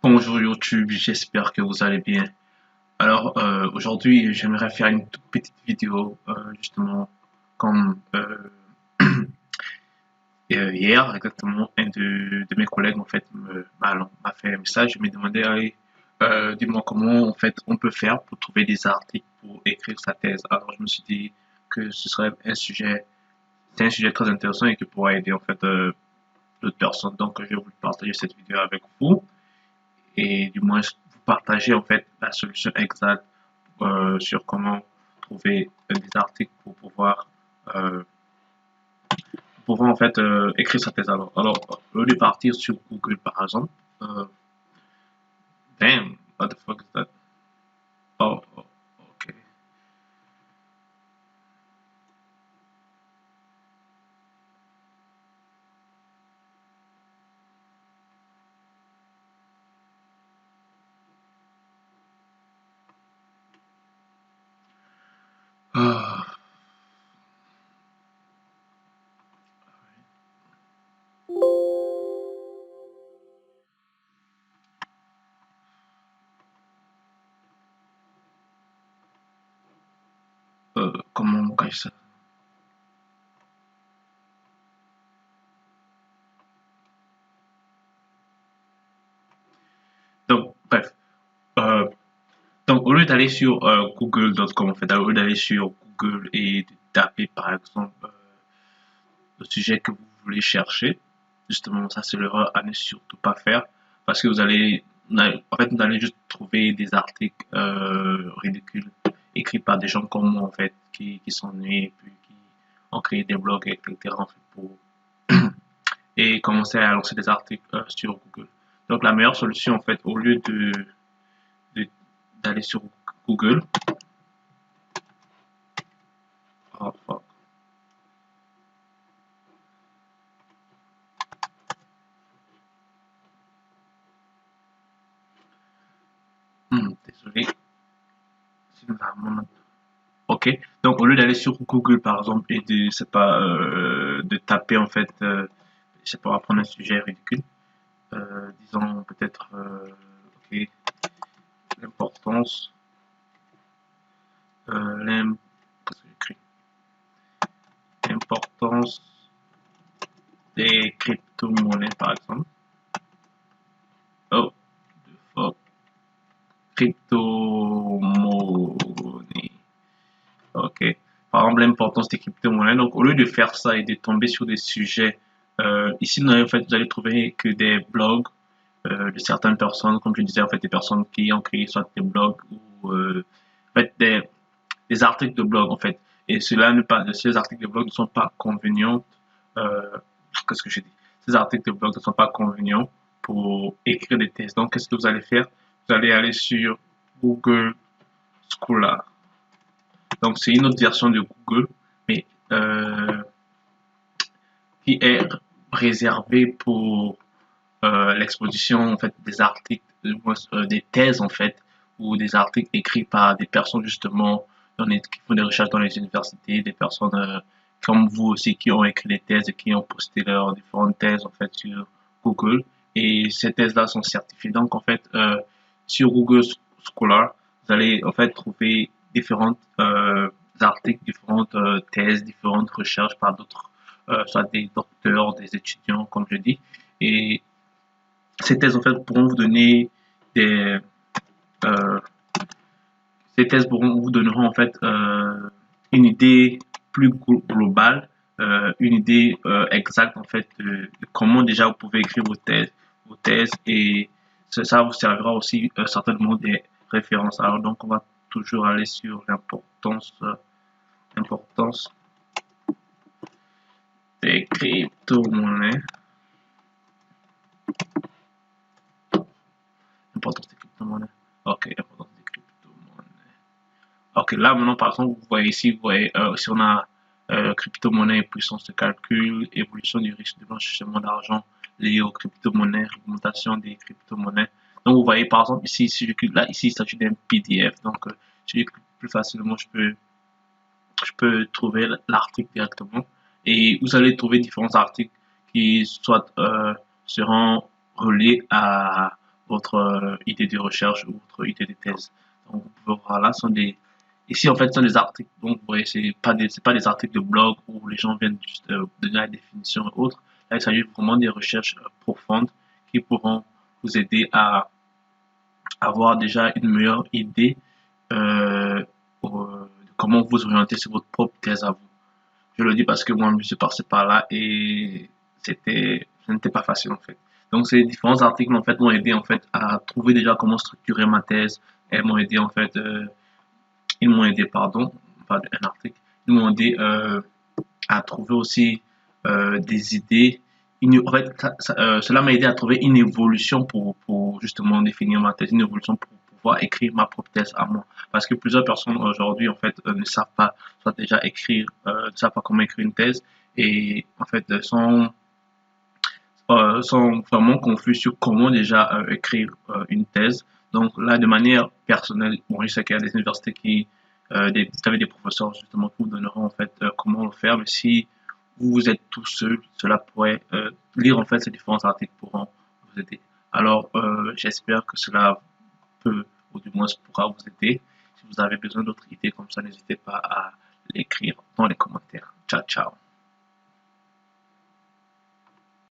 Bonjour YouTube, j'espère que vous allez bien. Alors aujourd'hui, j'aimerais faire une toute petite vidéo justement comme hier exactement un de mes collègues en fait m'a fait un message, il me demandait allez, dis-moi comment en fait on peut faire pour trouver des articles pour écrire sa thèse. Alors je me suis dit que ce serait c'est un sujet très intéressant et qui pourrait aider en fait d'autres personnes. Donc je vais vous partager cette vidéo avec vous et du moins vous partager en fait la solution exacte sur comment trouver des articles euh, pour pouvoir en fait écrire sa thèse. Alors au lieu de partir sur Google par exemple, damn, what the fuck is that? Oh, ok. Ah, comment on cache ça? Donc bref, euh, donc au lieu d'aller sur google.com en fait, au lieu d'aller sur Google et de taper par exemple le sujet que vous voulez chercher. Justement, ça c'est l'erreur à ne surtout pas faire parce que en fait, vous allez juste trouver des articles ridicules écrits par des gens comme moi en fait qui s'ennuient et puis qui ont créé des blogs etc. en fait, et commencer à lancer des articles sur Google. Donc la meilleure solution en fait, au lieu de- d'aller sur Google, oh, fuck. Désolé, c'est vraiment. Ok, donc au lieu d'aller sur Google par exemple et de, c'est pas, de taper en fait, je sais pas, on va prendre un sujet ridicule, disons peut-être, ok, l'importance, qu'est-ce que j'écris? L'importance des crypto-monnaies par exemple. Oh, the fuck, crypto-monnaie. Ok, par exemple l'importance des crypto-monnaies. Donc au lieu de faire ça et de tomber sur des sujets, ici en fait vous allez trouver que des blogs de certaines personnes, comme je disais, en fait, des personnes qui ont créé soit des blogs ou en fait, des articles de blog, en fait. Et cela ne pas, ces articles de blog ne sont pas convenants. Euh, Qu'est-ce que j'ai dit? Ces articles de blog ne sont pas convenants pour écrire des thèses. Donc, qu'est-ce que vous allez faire? Vous allez aller sur Google Scholar. Donc, c'est une autre version de Google, mais qui est réservée pour l'exposition en fait des articles, des thèses en fait, ou des articles écrits par des personnes justement qui font des recherches dans les universités, des personnes comme vous aussi qui ont écrit des thèses et qui ont posté leurs différentes thèses en fait sur Google. Et ces thèses-là sont certifiées. Donc en fait, sur Google Scholar, vous allez en fait trouver différents articles, différentes thèses, différentes recherches par d'autres, soit des docteurs, des étudiants, comme je dis. Et ces thèses en fait pourront vous donner des euh, ces thèses pourront vous donneront en fait une idée plus globale, une idée exacte en fait de comment déjà vous pouvez écrire vos thèses et ça vous servira aussi certainement des références. Alors donc on va toujours aller sur l'importance des crypto-monnaies, l'importance des crypto-monnaies. Ok, l'importance des crypto-monnaies. Ok, là maintenant par exemple, vous voyez ici, vous voyez si on a crypto-monnaie, puissance de calcul, évolution du risque de blanchiment d'argent lié aux crypto-monnaies, réglementation des crypto-monnaies. Donc vous voyez par exemple ici, si je clique là, ici il s'agit d'un PDF. Donc si je clique plus facilement, je peux trouver l'article directement. Et vous allez trouver différents articles qui soit seront reliés à votre idée de recherche ou votre idée de thèse. Donc, vous pouvez voir là, sont des ici en fait, ce sont des articles. Donc, vous voyez, c'est pas des articles de blog où les gens viennent juste donner la définition et autres. Là, il s'agit vraiment des recherches profondes qui pourront vous aider à avoir déjà une meilleure idée de comment vous orienter sur votre propre thèse à vous. Je le dis parce que moi, je suis passé par là et ce n'était pas facile en fait. Donc, ces différents articles en fait m'ont aidé en fait à trouver déjà comment structurer ma thèse. Elles m'ont aidé en fait, ils m'ont aidé, pardon, pas un article, ils m'ont aidé à trouver aussi des idées. En fait, cela m'a aidé à trouver une évolution pour justement définir ma thèse, une évolution pour pouvoir écrire ma propre thèse à moi. Parce que plusieurs personnes aujourd'hui, en fait, ne savent pas, soit déjà écrire, ne savent pas comment écrire une thèse et en fait sont vraiment confus sur comment déjà écrire une thèse. Donc là, de manière personnelle, bon, je sais qu'il y a des universités qui, vous avez des professeurs justement qui vous donneront en fait comment le faire, mais si vous êtes tout seul, cela pourrait lire en fait ces différents articles pourront vous aider. Alors, j'espère que cela peut, ou du moins pourra vous aider. Si vous avez besoin d'autres idées comme ça, n'hésitez pas à l'écrire dans les commentaires. Ciao, ciao.